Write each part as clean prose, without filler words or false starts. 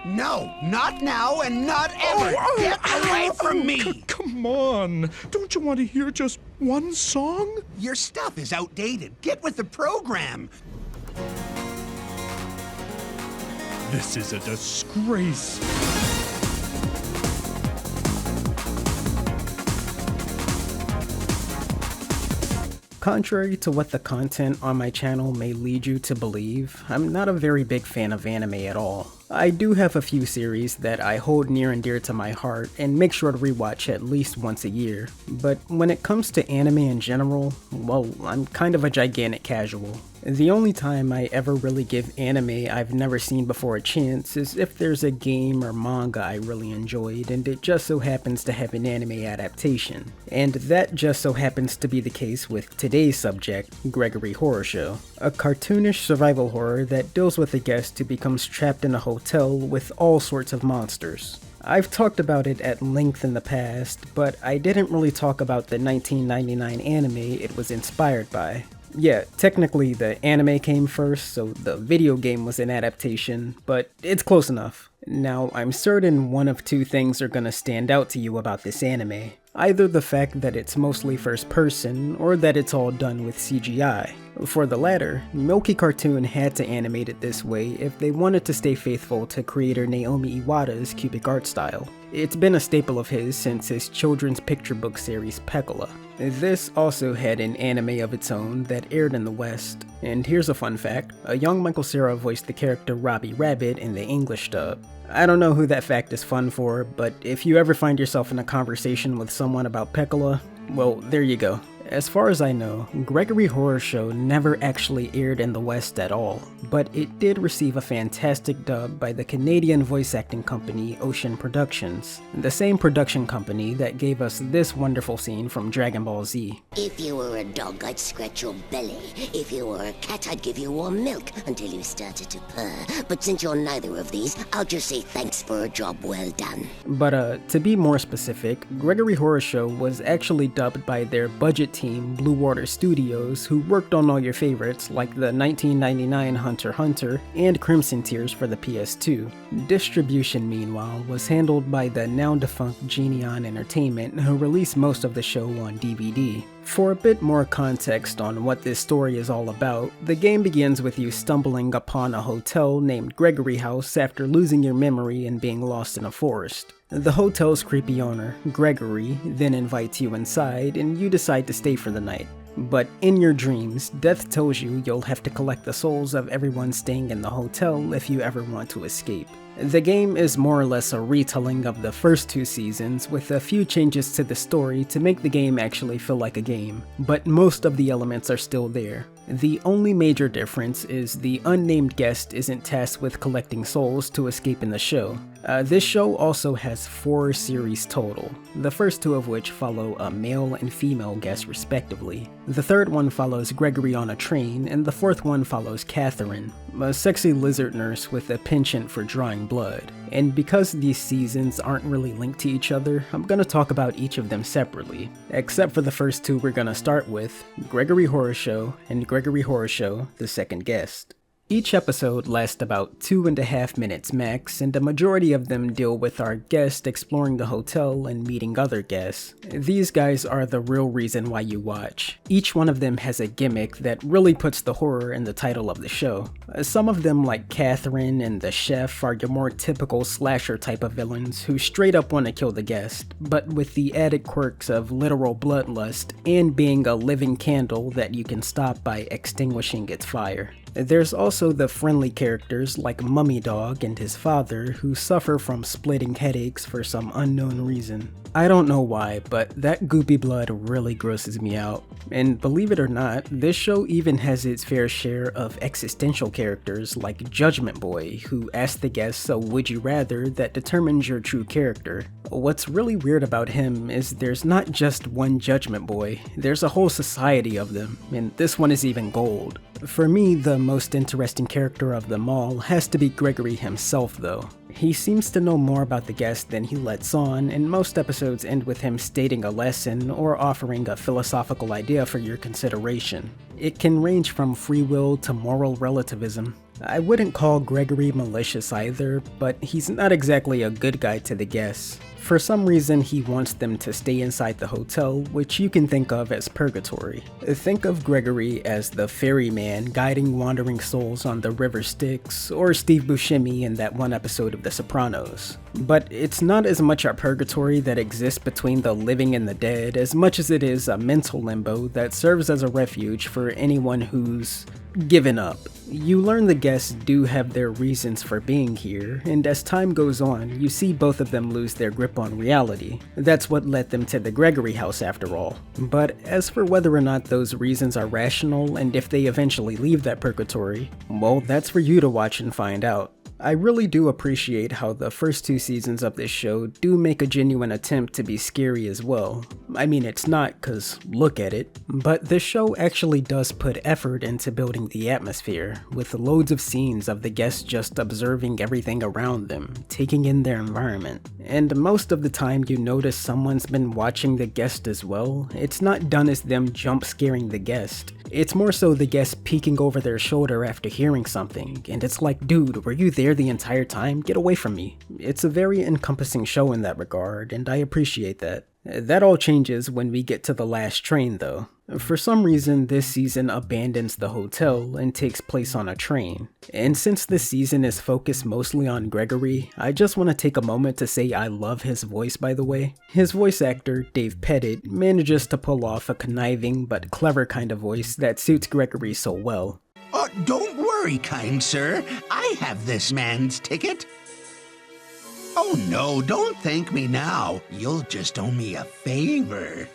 No, not now and not ever. Get away from me. Come on. Don't you want to hear just one song? Your stuff is outdated. Get with the program. This is a disgrace. Contrary to what the content on my channel may lead you to believe, I'm not a very big fan of anime at all. I do have a few series that I hold near and dear to my heart and make sure to rewatch at least once a year, but when it comes to anime in general, well, I'm kind of a gigantic casual. The only time I ever really give anime I've never seen before a chance is if there's a game or manga I really enjoyed and it just so happens to have an anime adaptation. And that just so happens to be the case with today's subject, Gregory Horror Show, a cartoonish survival horror that deals with a guest who becomes trapped in a hotel with all sorts of monsters. I've talked about it at length in the past, but I didn't really talk about the 1999 anime it was inspired by. Yeah, technically the anime came first, so the video game was an adaptation, but it's close enough. Now, I'm certain one of two things are gonna stand out to you about this anime. Either the fact that it's mostly first person, or that it's all done with CGI. For the latter, Milky Cartoon had to animate it this way if they wanted to stay faithful to creator Naomi Iwata's cubic art style. It's been a staple of his since his children's picture book series Pecola. This also had an anime of its own that aired in the West. And here's a fun fact, a young Michael Cera voiced the character Robbie Rabbit in the English dub. I don't know who that fact is fun for, but if you ever find yourself in a conversation with someone about Pecola, well, there you go. As far as I know, Gregory Horror Show never actually aired in the West at all, but it did receive a fantastic dub by the Canadian voice acting company Ocean Productions, the same production company that gave us this wonderful scene from Dragon Ball Z. If you were a dog, I'd scratch your belly. If you were a cat, I'd give you warm milk until you started to purr. But since you're neither of these, I'll just say thanks for a job well done. But to be more specific, Gregory Horror Show was actually dubbed by their budget team Blue Water Studios, who worked on all your favorites like the 1999 Hunter x Hunter and Crimson Tears for the PS2. Distribution, meanwhile, was handled by the now defunct Geneon Entertainment, who released most of the show on DVD. For a bit more context on what this story is all about, the game begins with you stumbling upon a hotel named Gregory House after losing your memory and being lost in a forest. The hotel's creepy owner, Gregory, then invites you inside and you decide to stay for the night. But in your dreams, Death tells you you'll have to collect the souls of everyone staying in the hotel if you ever want to escape. The game is more or less a retelling of the first two seasons with a few changes to the story to make the game actually feel like a game, but most of the elements are still there. The only major difference is the unnamed guest isn't tasked with collecting souls to escape in the show. This show also has 4 series total, the first 2 of which follow a male and female guest respectively. The third one follows Gregory on a train, and the fourth one follows Catherine, a sexy lizard nurse with a penchant for drawing blood. And because these seasons aren't really linked to each other, I'm gonna talk about each of them separately, except for the first 2 we're gonna start with, Gregory Horror Show and Gregory Horror Show, The Second Guest. Each episode lasts about 2.5 minutes max, and the majority of them deal with our guest exploring the hotel and meeting other guests. These guys are the real reason why you watch. Each one of them has a gimmick that really puts the horror in the title of the show. Some of them, like Catherine and the chef, are your more typical slasher type of villains who straight up want to kill the guest, but with the added quirks of literal bloodlust and being a living candle that you can stop by extinguishing its fire. There's also the friendly characters like Mummy Dog and his father who suffer from splitting headaches for some unknown reason. I don't know why, but that goopy blood really grosses me out. And believe it or not, this show even has its fair share of existential characters like Judgment Boy, who asks the guests a would you rather that determines your true character. What's really weird about him is there's not just one Judgment Boy, there's a whole society of them, and this one is even gold. For me, the most interesting character of them all has to be Gregory himself though. He seems to know more about the guest than he lets on, and most episodes end with him stating a lesson or offering a philosophical idea for your consideration. It can range from free will to moral relativism. I wouldn't call Gregory malicious either, but he's not exactly a good guy to the guests. For some reason, he wants them to stay inside the hotel, which you can think of as purgatory. Think of Gregory as the ferryman guiding wandering souls on the river Styx, or Steve Buscemi in that one episode of The Sopranos. But it's not as much a purgatory that exists between the living and the dead as much as it is a mental limbo that serves as a refuge for anyone who's given up. You learn the guests do have their reasons for being here, and as time goes on, you see both of them lose their grip on reality. That's what led them to the Gregory house after all. But as for whether or not those reasons are rational and if they eventually leave that purgatory, well, that's for you to watch and find out. I really do appreciate how the first 2 seasons of this show do make a genuine attempt to be scary as well. I mean, it's not, cause look at it, but this show actually does put effort into building the atmosphere, with loads of scenes of the guests just observing everything around them, taking in their environment. And most of the time you notice someone's been watching the guest as well. It's not done as them jump scaring the guest. It's more so the guest peeking over their shoulder after hearing something, and it's like, dude, were you there the entire time? Get away from me. It's a very encompassing show in that regard, and I appreciate that. That all changes when we get to the last train though. For some reason, this season abandons the hotel and takes place on a train. And since this season is focused mostly on Gregory, I just want to take a moment to say I love his voice, by the way. His voice actor, Dave Pettit, manages to pull off a conniving but clever kind of voice that suits Gregory so well. Don't worry, kind sir. I have this man's ticket. Oh no, don't thank me now. You'll just owe me a favor.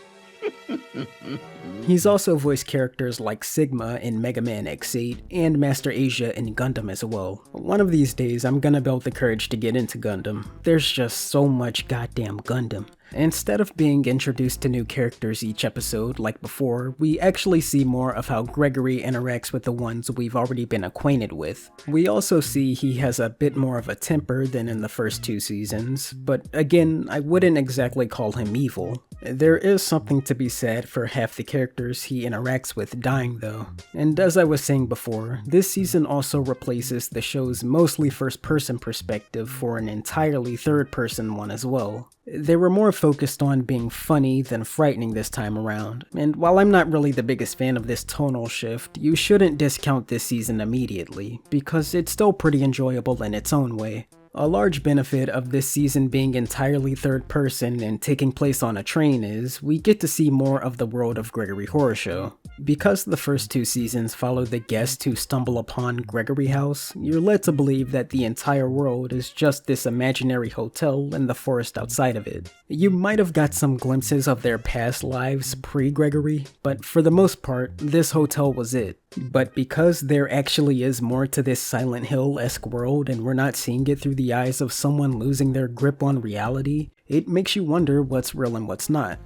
He's also voiced characters like Sigma in Mega Man X8 and Master Asia in Gundam as well. One of these days I'm gonna build the courage to get into Gundam. There's just so much goddamn Gundam. Instead of being introduced to new characters each episode like before, we actually see more of how Gregory interacts with the ones we've already been acquainted with. We also see he has a bit more of a temper than in the first 2 seasons, but again, I wouldn't exactly call him evil. There is something to be said for half the characters he interacts with dying though. And as I was saying before, this season also replaces the show's mostly first-person perspective for an entirely third-person one as well. They were more focused on being funny than frightening this time around, and while I'm not really the biggest fan of this tonal shift, you shouldn't discount this season immediately, because it's still pretty enjoyable in its own way. A large benefit of this season being entirely third person and taking place on a train is we get to see more of the world of Gregory Horror Show. Because the first 2 seasons follow the guests who stumble upon Gregory House, you're led to believe that the entire world is just this imaginary hotel and the forest outside of it. You might have got some glimpses of their past lives pre-Gregory, but for the most part, this hotel was it. But because there actually is more to this Silent Hill-esque world and we're not seeing it through the eyes of someone losing their grip on reality, it makes you wonder what's real and what's not.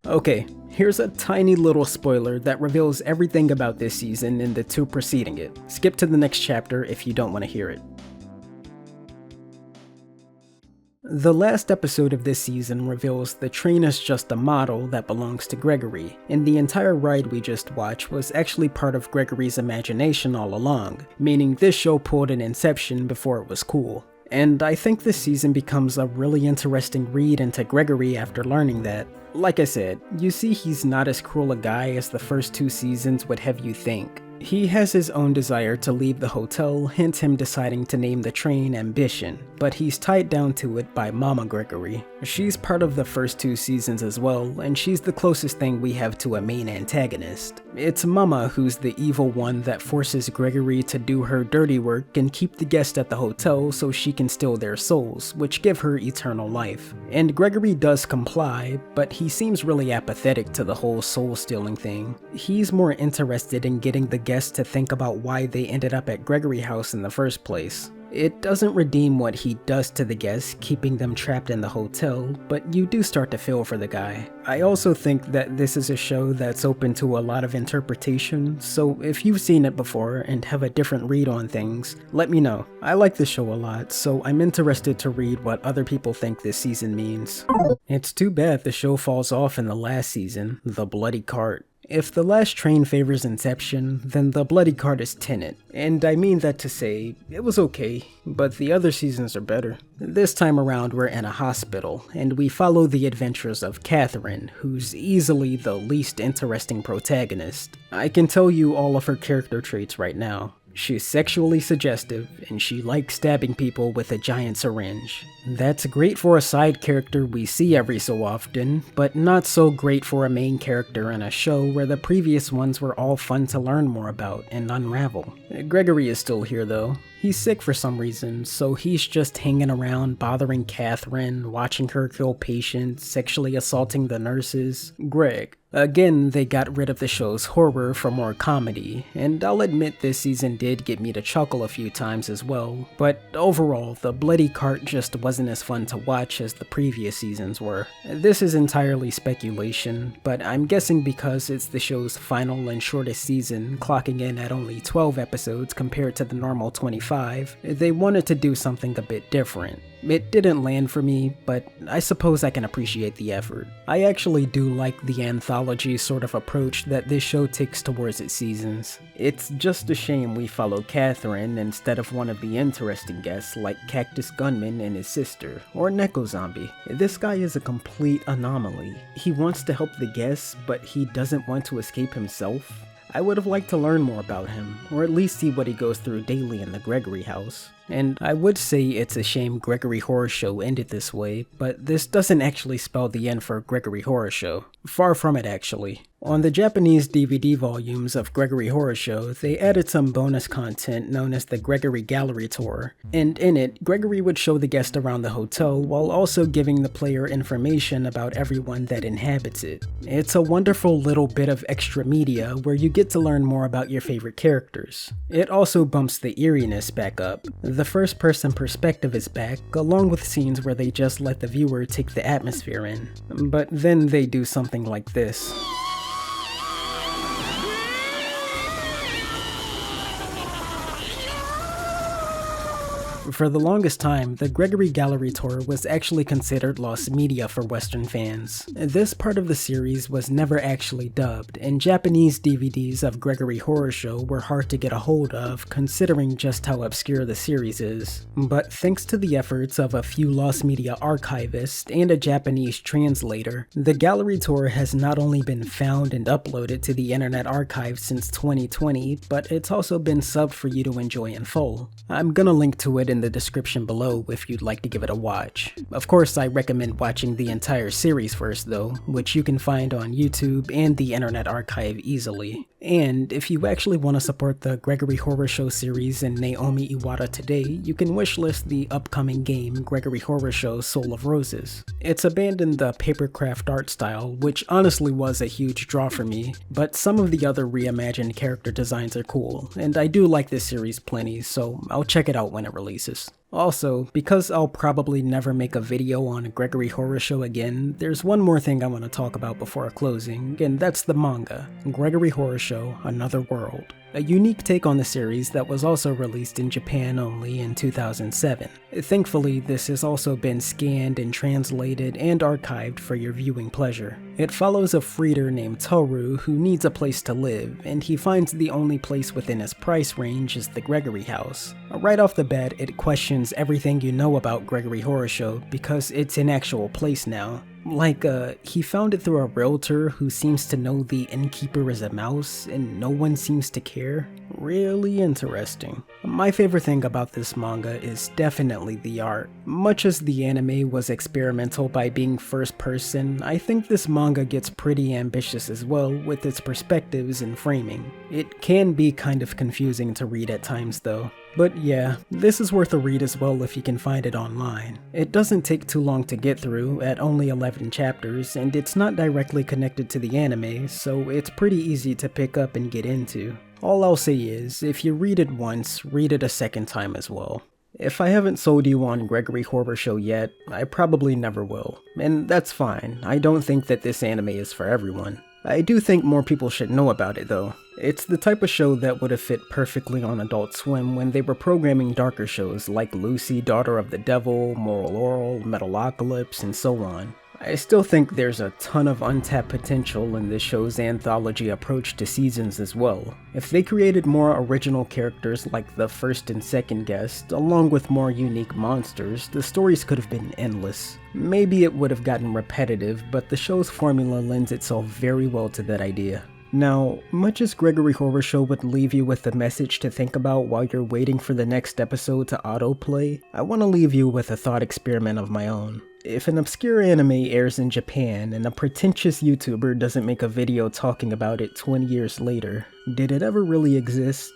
Okay, here's a tiny little spoiler that reveals everything about this season in the 2 preceding it. Skip to the next chapter if you don't want to hear it. The last episode of this season reveals the train is just a model that belongs to Gregory, and the entire ride we just watched was actually part of Gregory's imagination all along, meaning this show pulled an Inception before it was cool. And I think this season becomes a really interesting read into Gregory after learning that. Like I said, you see he's not as cruel a guy as the first 2 seasons would have you think. He has his own desire to leave the hotel, hence him deciding to name the train Ambition, but he's tied down to it by Mama Gregory. She's part of the first 2 seasons as well, and she's the closest thing we have to a main antagonist. It's Mama who's the evil one that forces Gregory to do her dirty work and keep the guests at the hotel so she can steal their souls, which give her eternal life. And Gregory does comply, but he seems really apathetic to the whole soul stealing thing. He's more interested in getting the guests to think about why they ended up at Gregory House in the first place. It doesn't redeem what he does to the guests, keeping them trapped in the hotel, but you do start to feel for the guy. I also think that this is a show that's open to a lot of interpretation, so if you've seen it before and have a different read on things, let me know. I like this show a lot, so I'm interested to read what other people think this season means. It's too bad the show falls off in the last season, The Bloody Cart. If The Last Train favors Inception, then The Bloody Cart is Tenet, and I mean that to say, it was okay, but the other seasons are better. This time around we're in a hospital, and we follow the adventures of Catherine, who's easily the least interesting protagonist. I can tell you all of her character traits right now. She's sexually suggestive, and she likes stabbing people with a giant syringe. That's great for a side character we see every so often, but not so great for a main character in a show where the previous ones were all fun to learn more about and unravel. Gregory is still here though. He's sick for some reason, so he's just hanging around bothering Catherine, watching her kill patients, sexually assaulting the nurses. Greg. Again, they got rid of the show's horror for more comedy, and I'll admit this season did get me to chuckle a few times as well, but overall, The Bloody Cart just wasn't as fun to watch as the previous seasons were. This is entirely speculation, but I'm guessing because it's the show's final and shortest season, clocking in at only 12 episodes compared to the normal 25, they wanted to do something a bit different. It didn't land for me, but I suppose I can appreciate the effort. I actually do like the anthology sort of approach that this show takes towards its seasons. It's just a shame we follow Catherine instead of one of the interesting guests like Cactus Gunman and his sister, or Neko Zombie. This guy is a complete anomaly. He wants to help the guests, but he doesn't want to escape himself. I would have liked to learn more about him, or at least see what he goes through daily in the Gregory house. And I would say it's a shame Gregory Horror Show ended this way, but this doesn't actually spell the end for Gregory Horror Show. Far from it actually. On the Japanese DVD volumes of Gregory Horror Show, they added some bonus content known as the Gregory Gallery Tour, and in it, Gregory would show the guest around the hotel while also giving the player information about everyone that inhabits it. It's a wonderful little bit of extra media where you get to learn more about your favorite characters. It also bumps the eeriness back up. The first-person perspective is back, along with scenes where they just let the viewer take the atmosphere in. But then they do something like this. For the longest time, the Gregory Gallery Tour was actually considered lost media for Western fans. This part of the series was never actually dubbed, and Japanese DVDs of Gregory Horror Show were hard to get a hold of, considering just how obscure the series is. But thanks to the efforts of a few lost media archivists and a Japanese translator, the Gallery Tour has not only been found and uploaded to the Internet Archive since 2020, but it's also been subbed for you to enjoy in full. I'm gonna link to it in the description below if you'd like to give it a watch. Of course, I recommend watching the entire series first though, which you can find on YouTube and the Internet Archive easily. And if you actually want to support the Gregory Horror Show series and Naomi Iwata today, you can wishlist the upcoming game Gregory Horror Show Soul of Roses. It's abandoned the papercraft art style, which honestly was a huge draw for me, but some of the other reimagined character designs are cool, and I do like this series plenty, so I'll check it out when it releases. Also, because I'll probably never make a video on Gregory Horror Show again, there's one more thing I want to talk about before closing, and that's the manga, Gregory Horror Show Another World. A unique take on the series that was also released in Japan only in 2007. Thankfully, this has also been scanned and translated and archived for your viewing pleasure. It follows a freeder named Toru who needs a place to live, and he finds the only place within his price range is the Gregory house. Right off the bat, it questions everything you know about Gregory Horror Show because it's an actual place now. Like, he found it through a realtor who seems to know the innkeeper is a mouse, and no one seems to care. Really interesting. My favorite thing about this manga is definitely the art. Much as the anime was experimental by being first person, I think this manga gets pretty ambitious as well with its perspectives and framing. It can be kind of confusing to read at times though. But yeah, this is worth a read as well if you can find it online. It doesn't take too long to get through, at only 11 chapters, and it's not directly connected to the anime, so it's pretty easy to pick up and get into. All I'll say is, if you read it once, read it a second time as well. If I haven't sold you on Gregory Horror Show yet, I probably never will. And that's fine, I don't think that this anime is for everyone. I do think more people should know about it though. It's the type of show that would have fit perfectly on Adult Swim when they were programming darker shows like Lucy, Daughter of the Devil, Moral Oral, Metalocalypse, and so on. I still think there's a ton of untapped potential in this show's anthology approach to seasons as well. If they created more original characters like the first and second guest, along with more unique monsters, the stories could have been endless. Maybe it would have gotten repetitive, but the show's formula lends itself very well to that idea. Now, much as Gregory Horror Show would leave you with a message to think about while you're waiting for the next episode to autoplay, I want to leave you with a thought experiment of my own. If an obscure anime airs in Japan and a pretentious YouTuber doesn't make a video talking about it 20 years later, did it ever really exist?